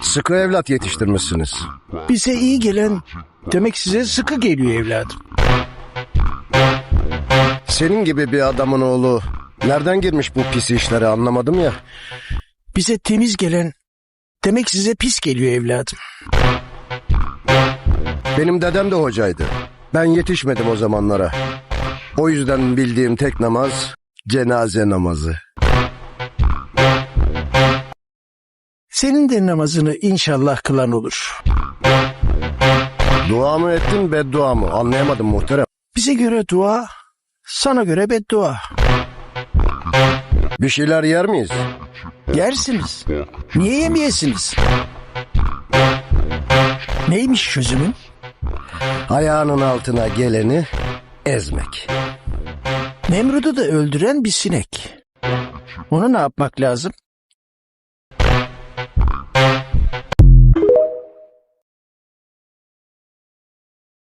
Sıkı evlat yetiştirmişsiniz. Bize iyi gelen demek size sıkı geliyor evladım. Senin gibi bir adamın oğlu nereden girmiş bu pis işlere anlamadım ya. Bize temiz gelen demek size pis geliyor evladım. Benim dedem de hocaydı. Ben yetişmedim o zamanlara. O yüzden bildiğim tek namaz cenaze namazı. Senin de namazını inşallah kılan olur. Dua mı ettin beddua mı? Anlayamadım muhterem. Bize göre dua, sana göre beddua. Bir şeyler yer miyiz? Yersiniz. Niye yemeyesiniz? Neymiş çözümün? Ayağının altına geleni ezmek. Nemrud'u da öldüren bir sinek. Onu ne yapmak lazım?